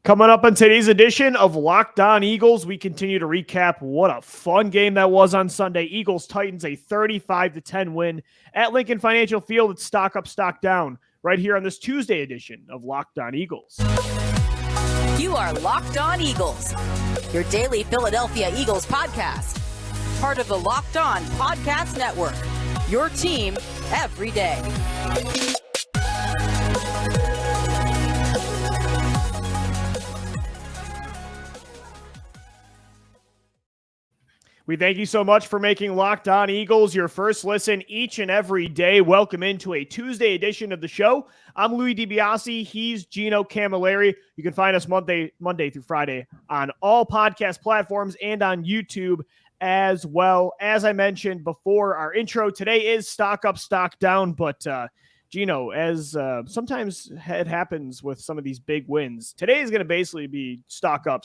Coming up on today's edition of Locked On Eagles, we continue to recap what a fun game that was on Sunday. Eagles-Titans, a 35-10 win at Lincoln Financial Field. It's stock up, stock down, right here on this Tuesday edition of Locked On Eagles. You are Locked On Eagles, your daily Philadelphia Eagles podcast. Part of the Locked On Podcast Network, your team every day. We thank you so much for making Locked On Eagles your first listen each and every day. Welcome into a Tuesday edition of the show. I'm Louis DiBiase. He's Gino Camilleri. You can find us Monday through Friday on all podcast platforms and on YouTube as well. As I mentioned before, our intro today is stock up, stock down. But Gino, as sometimes it happens with some of these big wins, today is going to basically be stock up,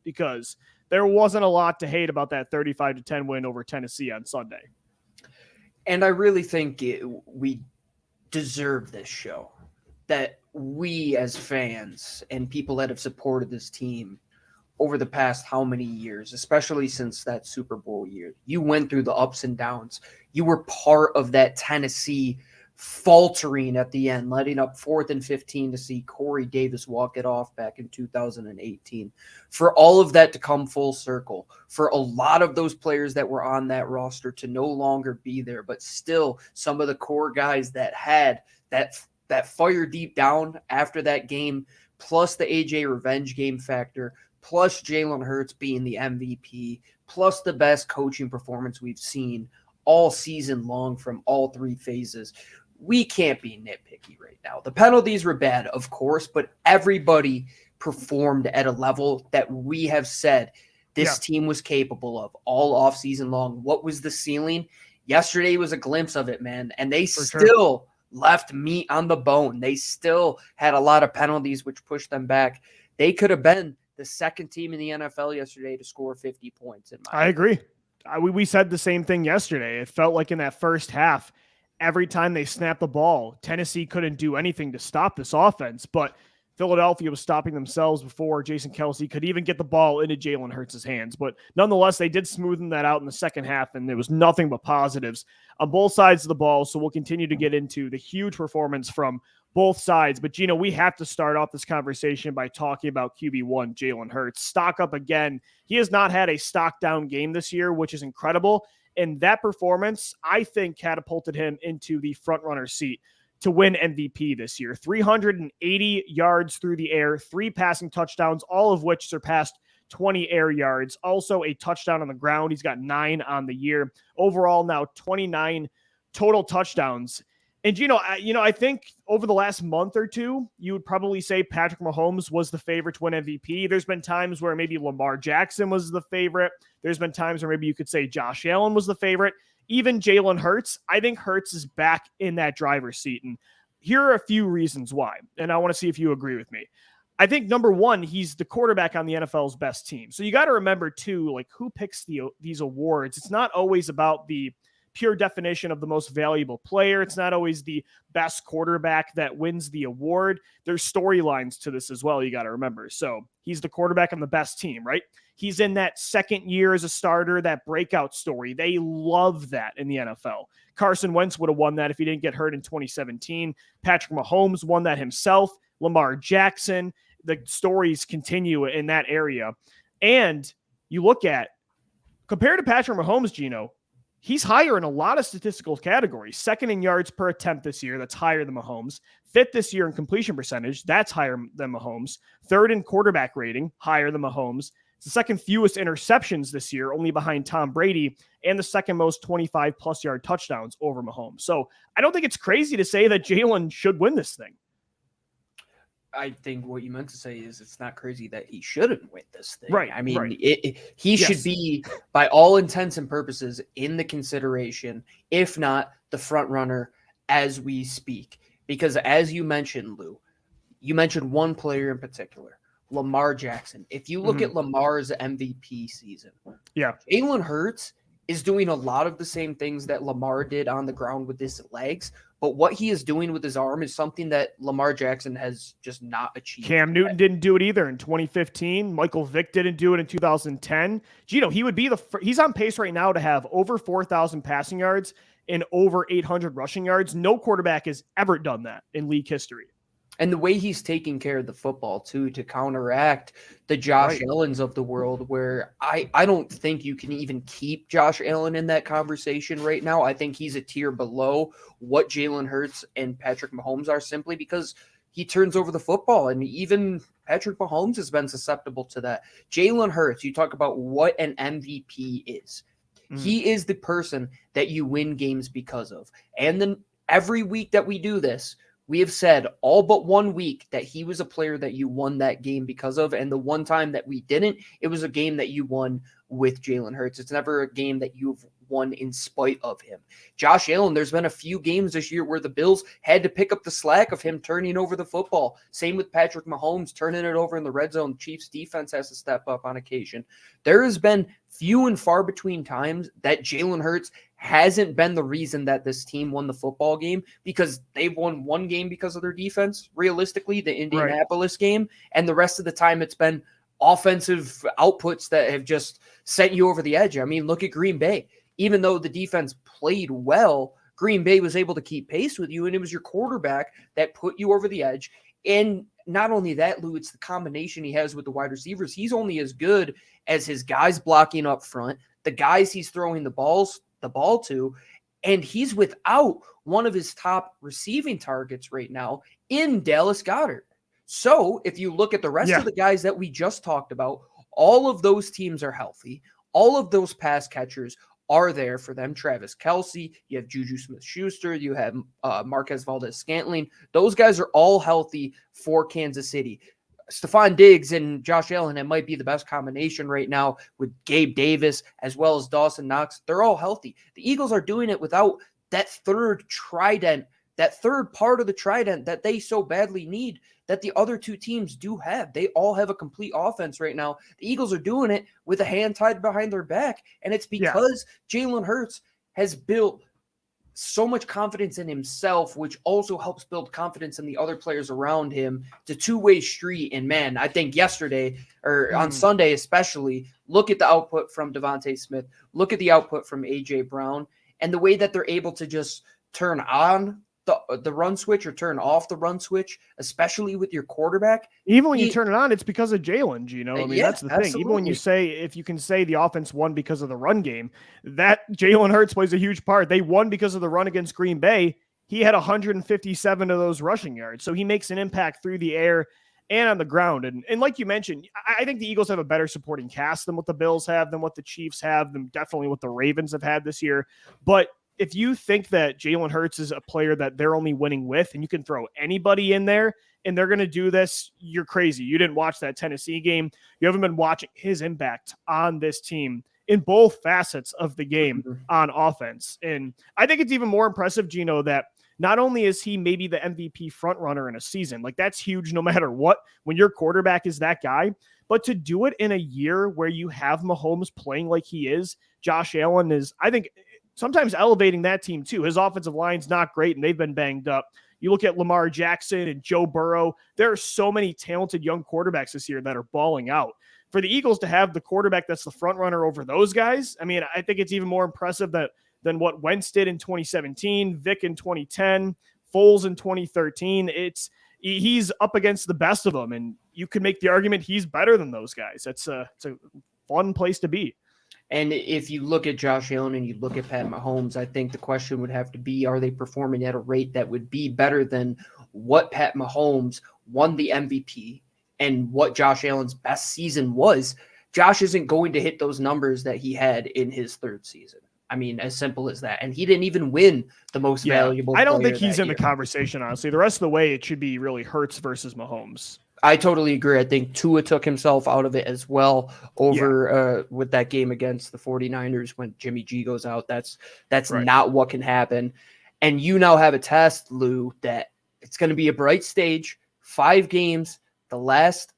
because there wasn't a lot to hate about that 35-10 win over Tennessee on Sunday. And I really think we deserve this show, that we as fans and people that have supported this team over the past how many years, especially since that Super Bowl year, you went through the ups and downs. You were part of that Tennessee faltering at the end, letting up 4th and 15 to see Corey Davis walk it off back in 2018. For all of that to come full circle, for a lot of those players that were on that roster to no longer be there, but still some of the core guys that had that fire deep down after that game, plus the AJ revenge game factor, plus Jalen Hurts being the MVP, plus the best coaching performance we've seen all season long from all three phases. We can't be nitpicky right now. The penalties were bad, of course, but everybody performed at a level that we have said this team was capable of all offseason long. What was the ceiling? Yesterday was a glimpse of it, man. And they still left meat on the bone. They still had a lot of penalties, which pushed them back. They could have been the second team in the NFL yesterday to score 50 points. I agree. We said the same thing yesterday. It felt like in that first half, every time they snapped the ball, Tennessee couldn't do anything to stop this offense, but Philadelphia was stopping themselves before Jason Kelce could even get the ball into Jalen Hurts' hands. But nonetheless, they did smoothen that out in the second half, and there was nothing but positives on both sides of the ball. So we'll continue to get into the huge performance from both sides. But, Gino, we have to start off this conversation by talking about QB1, Jalen Hurts. Stock up again. He has not had a stock down game this year, which is incredible. And that performance, I think, catapulted him into the front-runner seat to win MVP this year. 380 yards through the air, 3 passing touchdowns, all of which surpassed 20 air yards. Also a touchdown on the ground. He's got 9 on the year. Overall, now 29 total touchdowns. And, I think over the last month or two, you would probably say Patrick Mahomes was the favorite to win MVP. There's been times where maybe Lamar Jackson was the favorite. There's been times where maybe you could say Josh Allen was the favorite. Even Jalen Hurts, I think Hurts is back in that driver's seat. And here are a few reasons why. And I want to see if you agree with me. I think, number one, he's the quarterback on the NFL's best team. So you got to remember, too, like who picks these awards. It's not always about the pure definition of the most valuable player. It's not always the best quarterback that wins the award. There's storylines to this as well, you got to remember. So he's the quarterback on the best team, right? He's in that second year as a starter, that breakout story. They love that in the NFL. Carson Wentz would have won that if he didn't get hurt in 2017. Patrick Mahomes won that himself. Lamar Jackson. The stories continue in that area. And you look at, compared to Patrick Mahomes, Gino, he's higher in a lot of statistical categories. Second in yards per attempt this year, that's higher than Mahomes. Fifth this year in completion percentage, that's higher than Mahomes. Third in quarterback rating, higher than Mahomes. It's the second fewest interceptions this year, only behind Tom Brady, and the second most 25-plus yard touchdowns over Mahomes. So I don't think it's crazy to say that Jalen should win this thing. I think what you meant to say is it's not crazy that he shouldn't win this thing. Right. I mean, right. He should be, by all intents and purposes, in the consideration, if not the front runner as we speak. Because as you mentioned, Lou, you mentioned one player in particular, Lamar Jackson. If you look at Lamar's MVP season, Jalen Hurts is doing a lot of the same things that Lamar did on the ground with his legs, But what he is doing with his arm is something that Lamar Jackson has just not achieved. Cam Newton didn't do it either in 2015. Michael Vick didn't do it in 2010. Gino, he would be he's on pace right now to have over 4,000 passing yards and over 800 rushing yards. No quarterback has ever done that in league history. And the way he's taking care of the football, too, to counteract the Josh Allens of the world, where I don't think you can even keep Josh Allen in that conversation right now. I think he's a tier below what Jalen Hurts and Patrick Mahomes are, simply because he turns over the football. And even Patrick Mahomes has been susceptible to that. Jalen Hurts, you talk about what an MVP is. He is the person that you win games because of. And then every week that we do this, we have said all but 1 week that he was a player that you won that game because of. And the one time that we didn't, it was a game that you won with Jalen Hurts. It's never a game that you've won in spite of him. Josh Allen, there's been a few games this year where the Bills had to pick up the slack of him turning over the football. Same with Patrick Mahomes turning it over in the red zone. Chiefs defense has to step up on occasion. There has been few and far between times that Jalen Hurts hasn't been the reason that this team won the football game, because they've won one game because of their defense, realistically, the Indianapolis game, and the rest of the time it's been offensive outputs that have just sent you over the edge. I mean, look at Green Bay. Even though the defense played well, Green Bay was able to keep pace with you, and it was your quarterback that put you over the edge. And not only that, Lou, it's the combination he has with the wide receivers. He's only as good as his guys blocking up front, the guys he's throwing the ball to, and he's without one of his top receiving targets right now in Dallas Goedert. So if you look at the rest of the guys that we just talked about, all of those teams are healthy. All of those pass catchers are there for them. Travis Kelce, you have Juju Smith-Schuster, you have Marquez Valdes-Scantling. Those guys are all healthy for Kansas City. Stephon Diggs and Josh Allen, it might be the best combination right now with Gabe Davis as well as Dawson Knox. They're all healthy. The Eagles are doing it without that third trident, that third part of the trident that they so badly need, that the other two teams do have. They all have a complete offense right now. The Eagles are doing it with a hand tied behind their back, and it's because Jalen Hurts has built so much confidence in himself, which also helps build confidence in the other players around him. It's a two-way street, and man, I think yesterday, or on Sunday especially, look at the output from DeVonta Smith, look at the output from A.J. Brown, and the way that they're able to just turn on the run switch or turn off the run switch, especially with your quarterback. Even when you turn it on, it's because of Jalen, Gino. I mean, that's the thing. Even when you say, if you can say the offense won because of the run game, that Jalen Hurts plays a huge part. They won because of the run against Green Bay. He had 157 of those rushing yards. So he makes an impact through the air and on the ground. And like you mentioned, I think the Eagles have a better supporting cast than what the Bills have, than what the Chiefs have, than definitely what the Ravens have had this year. But if you think that Jalen Hurts is a player that they're only winning with, and you can throw anybody in there and they're going to do this, you're crazy. You didn't watch that Tennessee game. You haven't been watching his impact on this team in both facets of the game on offense. And I think it's even more impressive, Gino, that not only is he maybe the MVP front runner in a season, like that's huge no matter what, when your quarterback is that guy, but to do it in a year where you have Mahomes playing like he is, Josh Allen is, I think, sometimes elevating that team too. His offensive line's not great and they've been banged up. You look at Lamar Jackson and Joe Burrow. There are so many talented young quarterbacks this year that are balling out. For the Eagles to have the quarterback that's the front runner over those guys, I mean, I think it's even more impressive than what Wentz did in 2017, Vic in 2010, Foles in 2013. He's up against the best of them, and you could make the argument he's better than those guys. It's a fun place to be. And if you look at Josh Allen and you look at Pat Mahomes, I think the question would have to be, are they performing at a rate that would be better than what Pat Mahomes won the MVP and what Josh Allen's best season was? Josh isn't going to hit those numbers that he had in his third season. I mean, as simple as that. And he didn't even win the most valuable player. I don't think he's in the conversation, honestly. The rest of the way, it should be really Hurts versus Mahomes. I totally agree. I think Tua took himself out of it as well over with that game against the 49ers when Jimmy G goes out. That's not what can happen. And you now have a test, Lou, that it's going to be a bright stage, 5 games. The last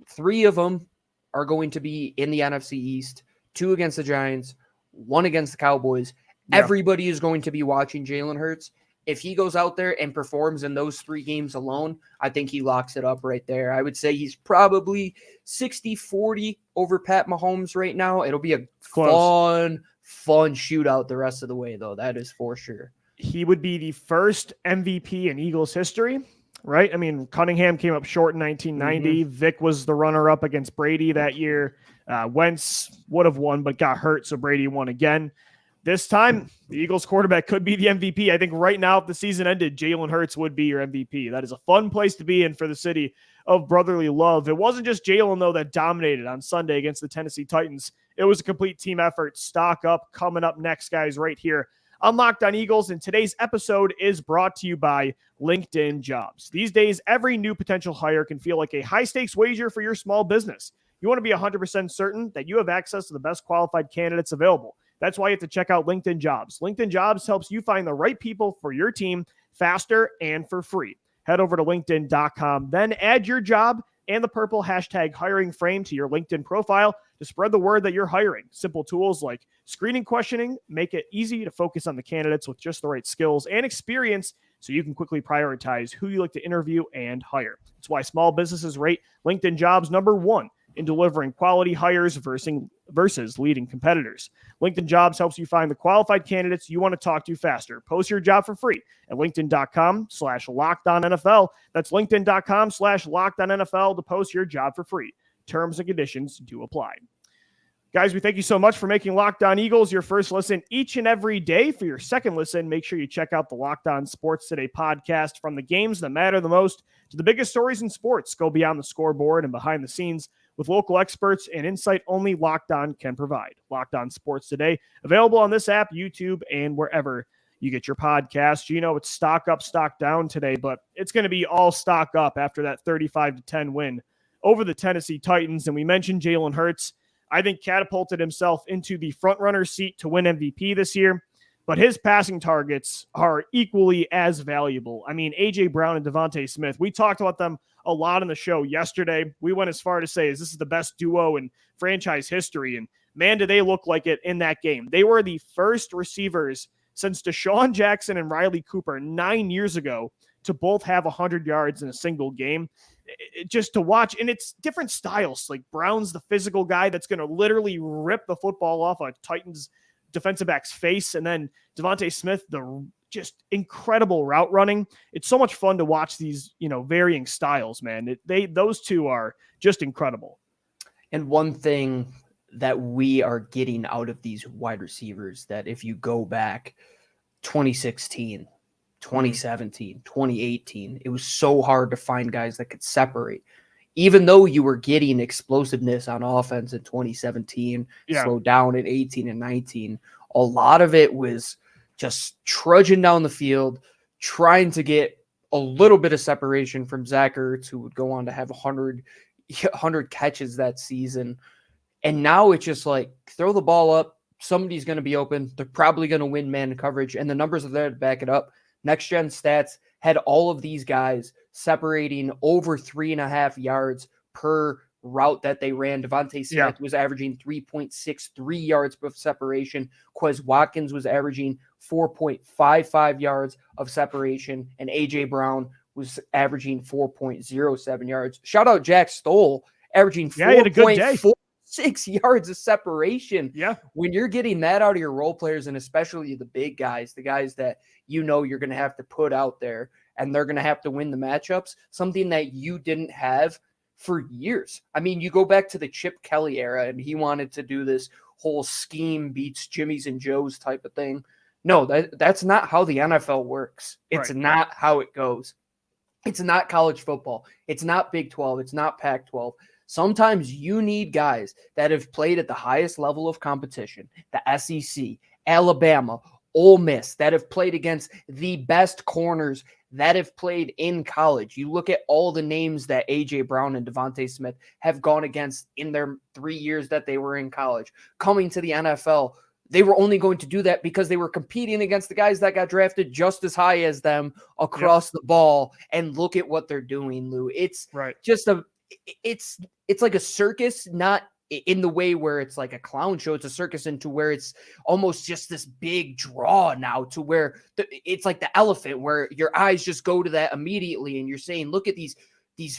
3 of them are going to be in the NFC East, 2 against the Giants, 1 against the Cowboys. Yeah. Everybody is going to be watching Jalen Hurts. If he goes out there and performs in those 3 games alone, I think he locks it up right there. I would say he's probably 60-40 over Pat Mahomes right now. It'll be a fun shootout the rest of the way, though. That is for sure. He would be the first MVP in Eagles history, right? I mean, Cunningham came up short in 1990. Vic was the runner-up against Brady that year. Wentz would have won, but got hurt, so Brady won again. This time, the Eagles quarterback could be the MVP. I think right now, if the season ended, Jalen Hurts would be your MVP. That is a fun place to be in for the city of brotherly love. It wasn't just Jalen, though, that dominated on Sunday against the Tennessee Titans. It was a complete team effort. Stock up. Coming up next, guys, right here on Locked On Eagles. And today's episode is brought to you by LinkedIn Jobs. These days, every new potential hire can feel like a high-stakes wager for your small business. You want to be 100% certain that you have access to the best qualified candidates available. That's why you have to check out LinkedIn Jobs. LinkedIn Jobs helps you find the right people for your team faster and for free. Head over to LinkedIn.com, then add your job and the purple hashtag hiring frame to your LinkedIn profile to spread the word that you're hiring. Simple tools like screening questioning make it easy to focus on the candidates with just the right skills and experience so you can quickly prioritize who you like to interview and hire. That's why small businesses rate LinkedIn Jobs number 1 in delivering quality hires versus leading competitors. LinkedIn Jobs helps you find the qualified candidates you want to talk to faster. Post your job for free at LinkedIn.com/LockedOnNFL. That's LinkedIn.com/LockedOnNFL to post your job for free. Terms and conditions do apply. Guys, we thank you so much for making Locked On Eagles your first listen each and every day. For your second listen, make sure you check out the Locked On Sports Today podcast. From the games that matter the most to the biggest stories in sports, go beyond the scoreboard and behind the scenes with local experts and insight only Locked On can provide. Locked On Sports Today, available on this app, YouTube, and wherever you get your podcasts. Gino, it's stock up, stock down today, but it's going to be all stock up after that 35-10 win over the Tennessee Titans. And we mentioned Jalen Hurts. I think catapulted himself into the front-runner seat to win MVP this year, but his passing targets are equally as valuable. I mean, A.J. Brown and DeVonta Smith, we talked about them a lot on the show yesterday. We went as far to say this is the best duo in franchise history, and man, do they look like it in that game. They were the first receivers since Deshaun Jackson and Riley Cooper 9 years ago to both have 100 yards in a single game. Just to watch, and it's different styles. Like Brown's the physical guy that's going to literally rip the football off a Titans defensive back's face, and then DeVonta Smith, the just incredible route running. It's so much fun to watch these, varying styles, man. Those two are just incredible. And one thing that we are getting out of these wide receivers that if you go back 2016, 2017, 2018, it was so hard to find guys that could separate. Even though you were getting explosiveness on offense in 2017, slowed down in 18 and 19, a lot of it was just trudging down the field, trying to get a little bit of separation from Zach Ertz, who would go on to have 100 catches that season. And now it's just like, throw the ball up, somebody's going to be open, they're probably going to win man coverage, and the numbers are there to back it up. Next Gen Stats had all of these guys separating over 3.5 yards per route that they ran. DeVonta Smith was averaging 3.63 yards of separation. Quez Watkins was averaging 4.55 yards of separation. And A.J. Brown was averaging 4.07 yards. Shout out Jack Stoll, averaging 4.46 yards of separation. Yeah. When you're getting that out of your role players, and especially the big guys, the guys that you're going to have to put out there and they're going to have to win the matchups, something that you didn't have for years. I mean, you go back to the Chip Kelly era and he wanted to do this whole scheme beats Jimmy's and Joe's type of thing. No, that's not how the NFL works. It's not how it goes. It's not college football. It's not Big 12. It's not Pac-12. Sometimes you need guys that have played at the highest level of competition, the SEC, Alabama, Ole Miss, that have played against the best corners that have played in college. You look at all the names that A.J. Brown and DeVonta Smith have gone against in their 3 years that they were in college. Coming to the NFL, they were only going to do that because they were competing against the guys that got drafted just as high as them across the ball. And look at what they're doing, Lou. It's just it's like a circus, not in the way where it's like a clown show, it's a circus, into where it's almost just this big draw now, to where it's like the elephant, where your eyes just go to that immediately. And you're saying, look at these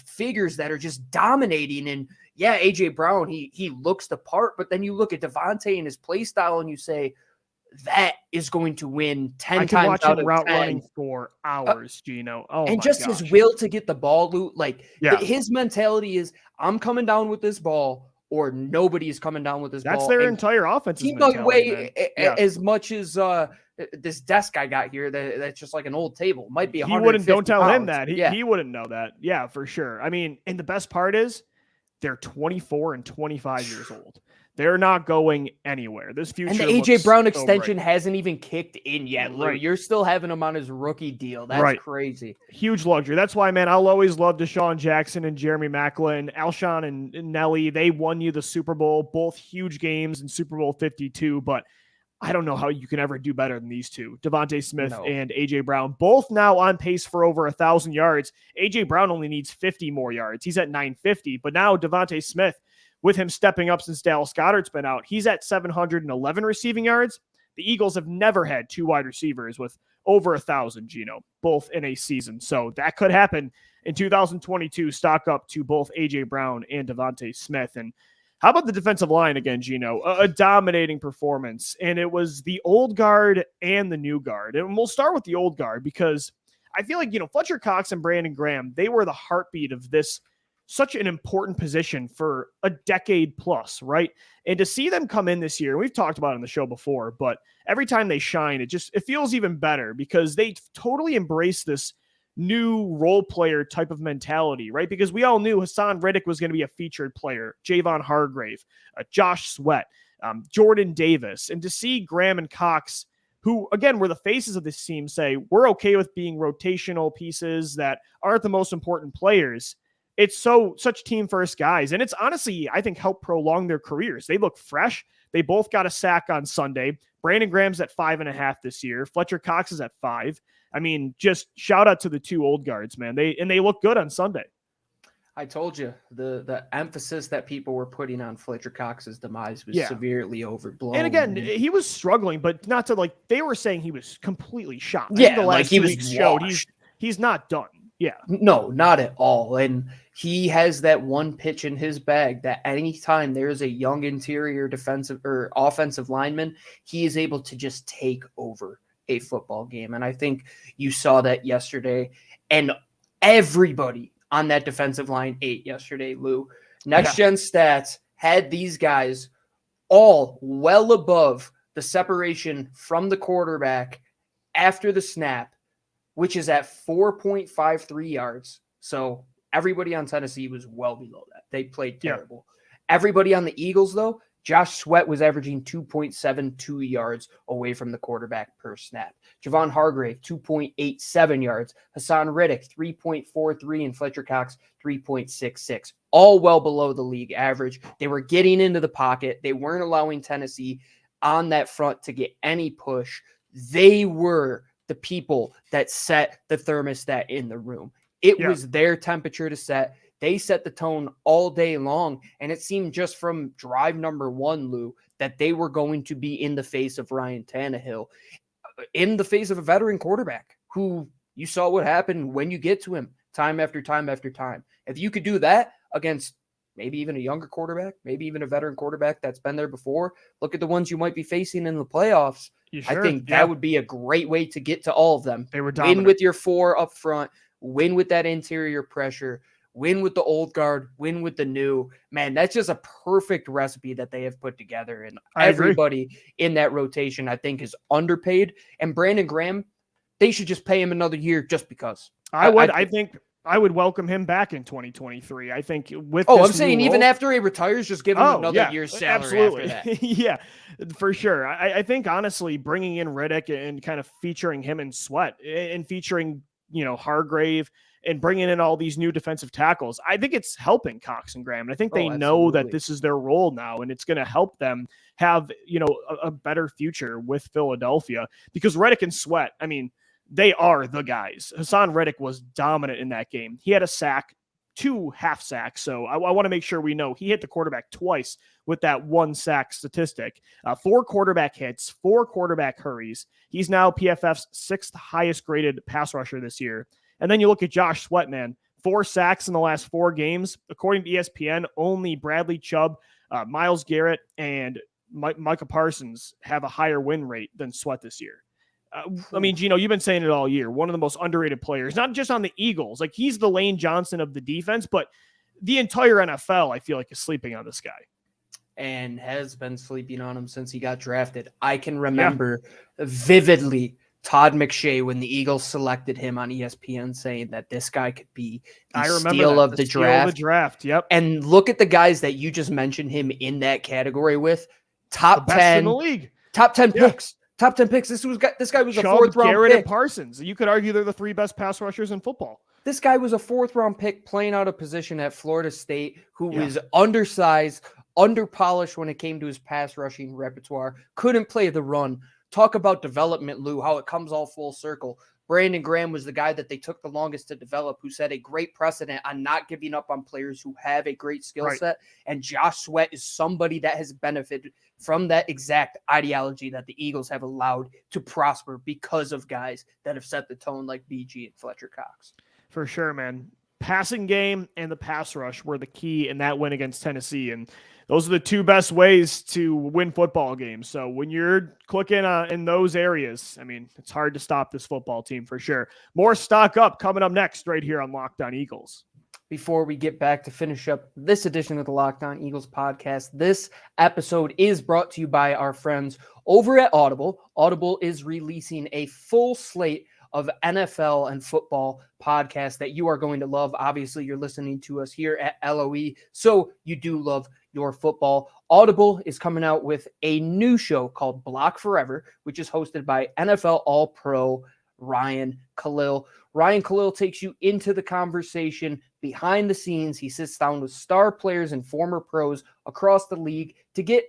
figures that are just dominating. And yeah, AJ Brown, he looks the part, but then you look at DeVonta and his play style and you say, that is going to win 10 times out of route 10. Running for hours, Gino. Oh, and my just gosh. his will to get the ball, Lou, like Yeah. his mentality is, I'm coming down with this ball, or nobody's coming down with this ball. That's their entire offense. He might weigh as much as this desk I got here. That's just like an old table. Might be 150 He wouldn't. Don't tell pounds. him that. He wouldn't know that. Yeah, for sure. I mean, and the best part is they're 24 and 25 years old. They're not going anywhere. This future. And the AJ Brown extension bright. hasn't even kicked in yet, Lou. Right. You're still having him on his rookie deal. That's crazy. Huge luxury. That's why, man, I'll always love Deshaun Jackson and Jeremy Maclin, Alshon and Nelly. They won you the Super Bowl, both huge games in Super Bowl 52, but I don't know how you can ever do better than these two, DeVonta Smith and AJ Brown, both now on pace for over 1,000 yards. AJ Brown only needs 50 more yards. He's at 950, but now DeVonta Smith, with him stepping up since Dallas Goedert's been out, he's at 711 receiving yards. The Eagles have never had two wide receivers with over 1,000, Gino, both in a season. So that could happen in 2022. Stock up to both AJ Brown and DeVonta Smith. And how about the defensive line again, Gino? A dominating performance. And it was the old guard and the new guard. And we'll start with the old guard because I feel like, Fletcher Cox and Brandon Graham, they were the heartbeat of this, such an important position for a decade plus, right? And to see them come in this year, we've talked about it on the show before, but every time they shine, it feels even better because they totally embrace this new role player type of mentality, right? Because we all knew Hassan Reddick was going to be a featured player, Javon Hargrave, Josh Sweat, Jordan Davis, and to see Graham and Cox, who, again, were the faces of this team, say, we're okay with being rotational pieces that aren't the most important players. It's such team first guys. And it's honestly, I think, helped prolong their careers. They look fresh. They both got a sack on Sunday. Brandon Graham's at 5.5 this year. Fletcher Cox is at 5. I mean, just shout out to the two old guards, man. They look good on Sunday. I told you the emphasis that people were putting on Fletcher Cox's demise was severely overblown. And again, he was struggling, but not to they were saying he was completely shot. Yeah, like he was showed he's not done. Yeah. No, not at all. And he has that one pitch in his bag that anytime there's a young interior defensive or offensive lineman, he is able to just take over a football game. And I think you saw that yesterday. And everybody on that defensive line ate yesterday, Lou. Next Gen Stats had these guys all well above the separation from the quarterback after the snap, which is at 4.53 yards. So everybody on Tennessee was well below that. They played terrible. Everybody on the Eagles, though, Josh Sweat was averaging 2.72 yards away from the quarterback per snap. Javon Hargrave, 2.87 yards. Hassan Reddick, 3.43, and Fletcher Cox, 3.66. All well below the league average. They were getting into the pocket. They weren't allowing Tennessee on that front to get any push. They were the people that set the thermostat in the room. It was their temperature to set. They set the tone all day long, and it seemed just from drive number 1, Lou, that they were going to be in the face of Ryan Tannehill, in the face of a veteran quarterback who you saw what happened when you get to him time after time after time. If you could do that against maybe even a younger quarterback, maybe even a veteran quarterback that's been there before, look at the ones you might be facing in the playoffs. I think that would be a great way to get to all of them. They were dominant. Win with your 4 up front, win with that interior pressure, win with the old guard, win with the new. Man, that's just a perfect recipe that they have put together. And everybody in that rotation, I think, is underpaid. And Brandon Graham, they should just pay him another year just because. I think I would welcome him back in 2023. I think with I'm saying even after he retires, just give him another year's salary after that. Yeah, for sure. I think honestly, bringing in Reddick and kind of featuring him in Sweat and featuring, Hargrave and bringing in all these new defensive tackles, I think it's helping Cox and Graham. And I think they know that this is their role now, and it's going to help them have, a better future with Philadelphia because Reddick and Sweat, I mean, they are the guys. Hassan Reddick was dominant in that game. He had a sack 2 half sacks. So I want to make sure we know he hit the quarterback twice with that 1 sack statistic. 4 quarterback hits, 4 quarterback hurries. He's now PFF's 6th highest graded pass rusher this year. And then you look at Josh Sweat, man, 4 sacks in the last 4 games. According to ESPN, only Bradley Chubb, Myles Garrett, and Micah Parsons have a higher win rate than Sweat this year. I mean, Gino, you've been saying it all year. One of the most underrated players, not just on the Eagles. Like, he's the Lane Johnson of the defense, but the entire NFL, I feel like, is sleeping on this guy. And has been sleeping on him since he got drafted. I can remember vividly Todd McShay, when the Eagles selected him on ESPN, saying that this guy could be the steal of the draft. Yep. And look at the guys that you just mentioned him in that category with. Top 10 in the league. Top 10 picks. Top 10 picks. This guy was Chubb, a 4th round Garrett, pick. and Parsons. You could argue they're the 3 best pass rushers in football. This guy was a 4th round pick playing out of position at Florida State, who was undersized, underpolished when it came to his pass rushing repertoire, couldn't play the run. Talk about development, Lou, how it comes all full circle. Brandon Graham was the guy that they took the longest to develop, who set a great precedent on not giving up on players who have a great skill set. And Josh Sweat is somebody that has benefited from that exact ideology that the Eagles have allowed to prosper because of guys that have set the tone like BG and Fletcher Cox. For sure, man. Passing game and the pass rush were the key in that win against Tennessee. And those are the 2 best ways to win football games. So when you're clicking in those areas, I mean, it's hard to stop this football team for sure. More stock up coming up next right here on Locked On Eagles. Before we get back to finish up this edition of the Locked On Eagles podcast, this episode is brought to you by our friends over at Audible. Audible is releasing a full slate of NFL and football podcasts that you are going to love. Obviously, you're listening to us here at LOE, so you do love your football. Audible is coming out with a new show called Block Forever, which is hosted by NFL All-Pro Ryan Khalil. Ryan Khalil takes you into the conversation behind the scenes. He sits down with star players and former pros across the league to get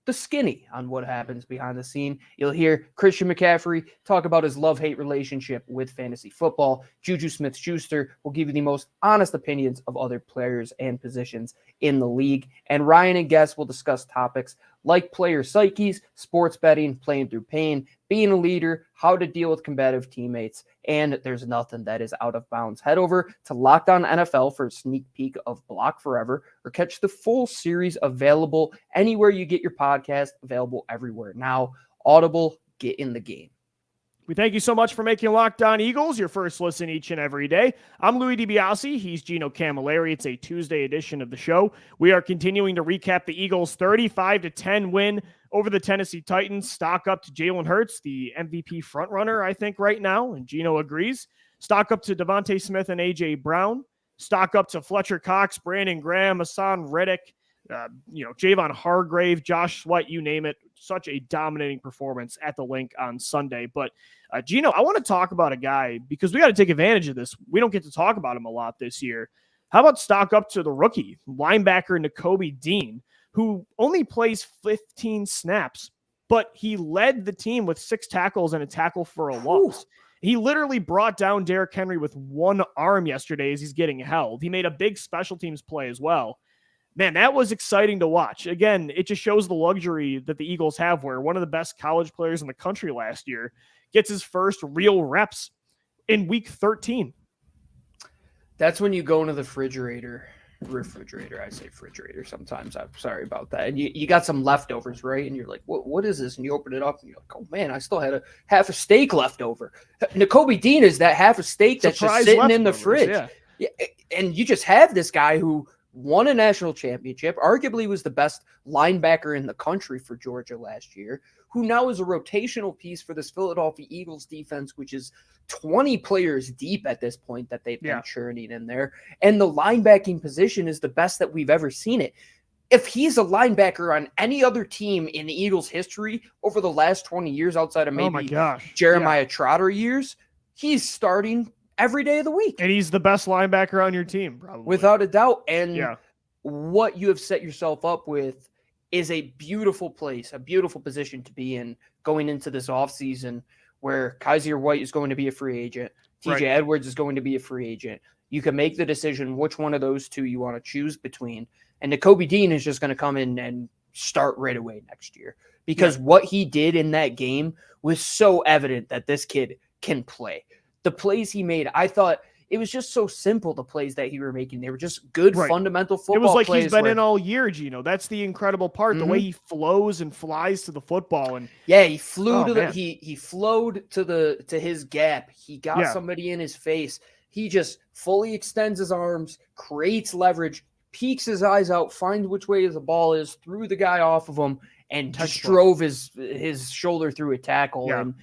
the skinny on what happens behind the scene. You'll hear Christian McCaffrey talk about his love-hate relationship with fantasy football. Juju Smith-Schuster will give you the most honest opinions of other players and positions in the league. And Ryan and guests will discuss topics like player psyches, sports betting, playing through pain, being a leader, how to deal with combative teammates, and there's nothing that is out of bounds. Head over to Locked On NFL for a sneak peek of Block Forever, or catch the full series available anywhere you get your podcast, available everywhere. Now, Audible, get in the game. We thank you so much for making Locked On Eagles your first listen each and every day. I'm Louis DiBiase. He's Gino Camilleri. It's a Tuesday edition of the show. We are continuing to recap the Eagles' 35-10 win over the Tennessee Titans. Stock up to Jalen Hurts, the MVP frontrunner, I think, right now, and Gino agrees. Stock up to DeVonta Smith and A.J. Brown. Stock up to Fletcher Cox, Brandon Graham, Hassan Reddick, Javon Hargrave, Josh Sweat, you name it. Such a dominating performance at the Link on Sunday. But Gino, I want to talk about a guy because we got to take advantage of this. We don't get to talk about him a lot this year. How about stock up to the rookie linebacker Nakobe Dean, who only plays 15 snaps, but he led the team with 6 tackles and a tackle for a loss. He literally brought down Derrick Henry with one arm yesterday as he's getting held. He made a big special teams play as well. Man, that was exciting to watch. Again, it just shows the luxury that the Eagles have, where one of the best college players in the country last year gets his first real reps in week 13. That's when you go into the refrigerator. I say refrigerator sometimes. I'm sorry about that. And you got some leftovers, right? And you're like, what is this? And you open it up and you're like, oh man, I still had a half a steak left over. Nakobe Dean is that half a steak that's just sitting in the fridge. Yeah. And you just have this guy who won a national championship, arguably was the best linebacker in the country for Georgia last year, who now is a rotational piece for this Philadelphia Eagles defense, which is 20 players deep at this point that they've been churning in there. And the linebacking position is the best that we've ever seen it. If he's a linebacker on any other team in the Eagles history over the last 20 years, outside of maybe Jeremiah Trotter years, he's starting every day of the week. And he's the best linebacker on your team, probably. Without a doubt. And what you have set yourself up with is a beautiful place, a beautiful position to be in going into this offseason, where Kyzir White is going to be a free agent. TJ Edwards is going to be a free agent. You can make the decision which one of those two you want to choose between. And Nakobe Dean is just going to come in and start right away next year because what he did in that game was so evident that this kid can play. The plays he made, I thought it was just so simple, the plays that he were making. They were just good fundamental football plays. It was like he's been in all year, Gino. That's the incredible part. The way he flows and flies to the football. And he flew he flowed to his gap. He got somebody in his face. He just fully extends his arms, creates leverage, peeks his eyes out, finds which way the ball is, threw the guy off of him, and just drove his shoulder through a tackle. And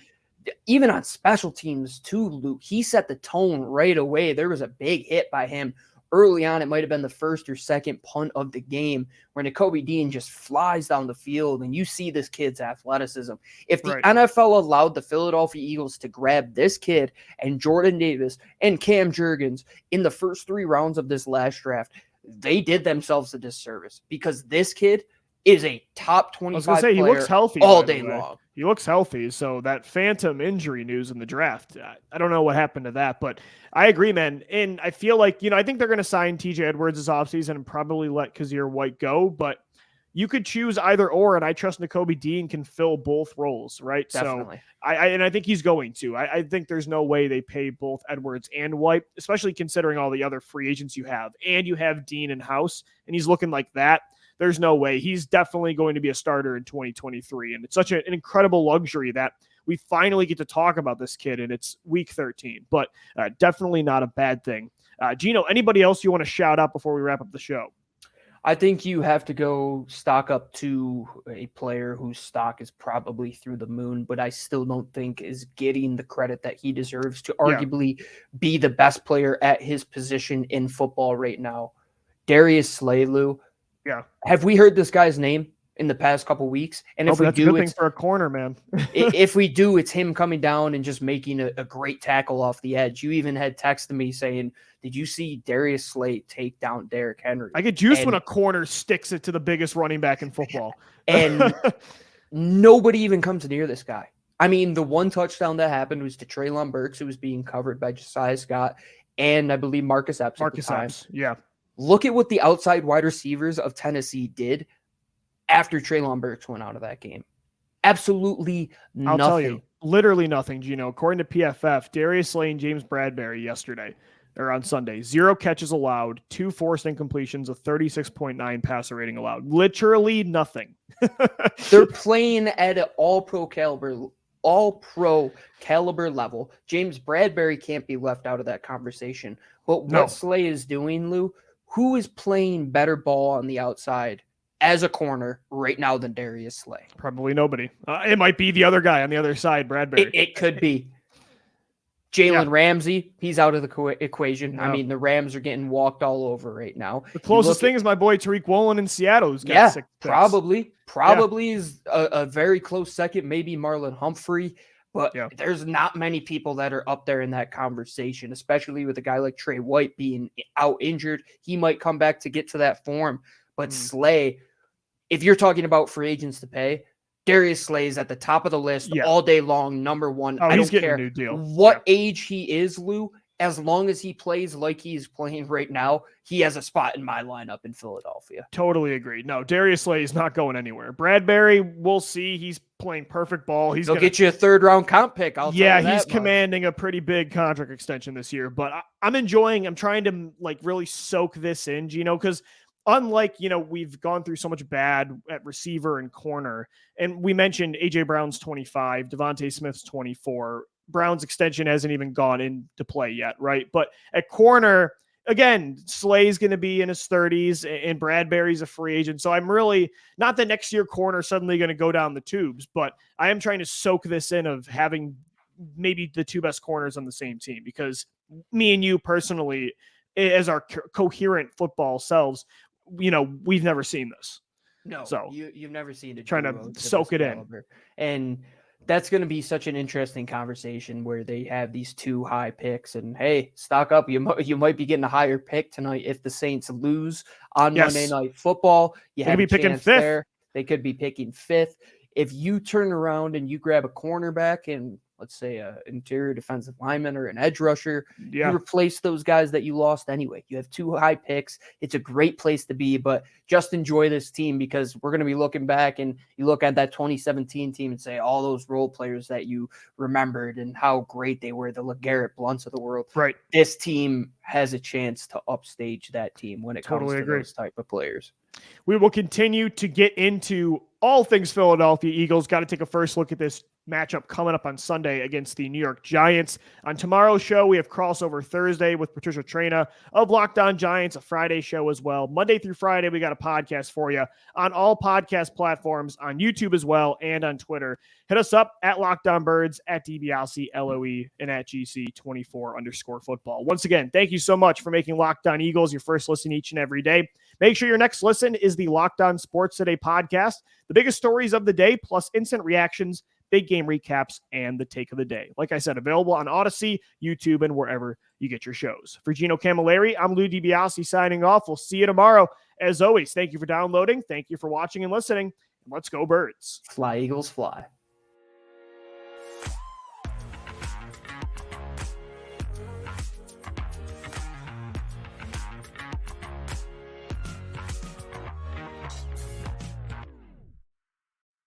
even on special teams too, Luke, he set the tone right away. There was a big hit by him early on. It might have been the first or second punt of the game where Nakobe Dean just flies down the field, and you see this kid's athleticism. If the NFL allowed the Philadelphia Eagles to grab this kid and Jordan Davis and Cam Jurgens in the first 3 rounds of this last draft, they did themselves a disservice because this kid is a top 25 player. He looks healthy all day long. He looks healthy. So that phantom injury news in the draft, I don't know what happened to that, but I agree, man. And I feel like, I think they're going to sign TJ Edwards this offseason and probably let Kyzir White go, but you could choose either or, and I trust Nakobe Dean can fill both roles, right? Definitely. So I think he's going to. I think there's no way they pay both Edwards and White, especially considering all the other free agents you have. And you have Dean in house, and he's looking like that. There's no way. He's definitely going to be a starter in 2023. And it's such an incredible luxury that we finally get to talk about this kid, and it's week 13. But definitely not a bad thing. Gino, anybody else you want to shout out before we wrap up the show? I think you have to go stock up to a player whose stock is probably through the moon, but I still don't think is getting the credit that he deserves to arguably be the best player at his position in football right now. Darius Slay, Lou. Yeah. Have we heard this guy's name in the past couple weeks? And if we do, it's for a corner, man. If we do, it's him coming down and just making a great tackle off the edge. You even had texted me saying, did you see Darius Slay take down Derrick Henry? I get juiced when a corner sticks it to the biggest running back in football. And nobody even comes near this guy. I mean, the one touchdown that happened was to Treylon Burks, who was being covered by Josiah Scott, and I believe Marcus Epps. Yeah. Look at what the outside wide receivers of Tennessee did after Treylon Burks went out of that game. Absolutely nothing. I'll tell you, literally nothing, Gino. According to PFF, Darius Slay and James Bradbury yesterday, or on Sunday, 0 catches allowed, 2 forced incompletions, a 36.9 passer rating allowed. Literally nothing. They're playing at an all-pro caliber level. James Bradbury can't be left out of that conversation. But what Slay is doing, Lou, who is playing better ball on the outside as a corner right now than Darius Slay? Probably nobody. It might be the other guy on the other side, Bradbury. It could be. Jalen Ramsey, he's out of the equation. No. I mean, the Rams are getting walked all over right now. The closest thing is my boy Tariq Woolen in Seattle, who's got 6 picks. Probably is a very close second, maybe Marlon Humphrey. But there's not many people that are up there in that conversation, especially with a guy like Trey White being out injured. He might come back to get to that form. But Slay, if you're talking about free agents to pay, Darius Slay is at the top of the list all day long, number one. I don't care a new deal. what age he is, Lou. As long as he plays like he's playing right now, he has a spot in my lineup in Philadelphia. Totally agree. No, Darius Slay is not going anywhere. Bradbury, we'll see. He's playing perfect ball. He'll get you a 3rd-round comp pick. He's commanding a pretty big contract extension this year. But I'm trying to really soak this in, Gino, because unlike, we've gone through so much bad at receiver and corner, and we mentioned A.J. Brown's 25, DeVonta Smith's 24. Brown's extension hasn't even gone into play yet, right? But at corner, again, Slay's going to be in his 30s, and Bradbury's a free agent. So I'm really not the next year corner suddenly going to go down the tubes, but I am trying to soak this in of having maybe the 2 best corners on the same team, because me and you personally, as our coherent football selves, we've never seen this. No, so you've never seen it. Trying to soak it in. And that's going to be such an interesting conversation where they have these 2 high picks, and hey, stock up. You might be getting a higher pick tonight if the Saints lose on Monday Night Football. You have be picking 5th. They could be picking 5th. If you turn around and you grab a cornerback and let's say an interior defensive lineman or an edge rusher, Yeah. you replace those guys that you lost anyway. You have 2 high picks. It's a great place to be, but just enjoy this team because we're going to be looking back and you look at that 2017 team and say all those role players that you remembered and how great they were, the LeGarrette Blunts of the world. Right. This team has a chance to upstage that team when it comes to those type of players. We will continue to get into all things Philadelphia Eagles. Got to take a first look at this matchup coming up on Sunday against the New York Giants. On tomorrow's show, we have crossover Thursday with Patricia Traina of Locked On Giants, a Friday show as well. Monday through Friday, we got a podcast for you on all podcast platforms, on YouTube as well, and on Twitter. Hit us up at Locked On Birds, at DBLC LOE, and at GC24_football. Once again, thank you so much for making Locked On Eagles your first listen each and every day. Make sure your next listen is the Locked On Sports Today podcast, the biggest stories of the day, plus instant reactions, big game recaps, and the take of the day. Like I said, available on Odyssey, YouTube, and wherever you get your shows. For Gino Camilleri, I'm Lou DiBiase signing off. We'll see you tomorrow. As always, thank you for downloading. Thank you for watching and listening. And let's go Birds. Fly, Eagles, fly.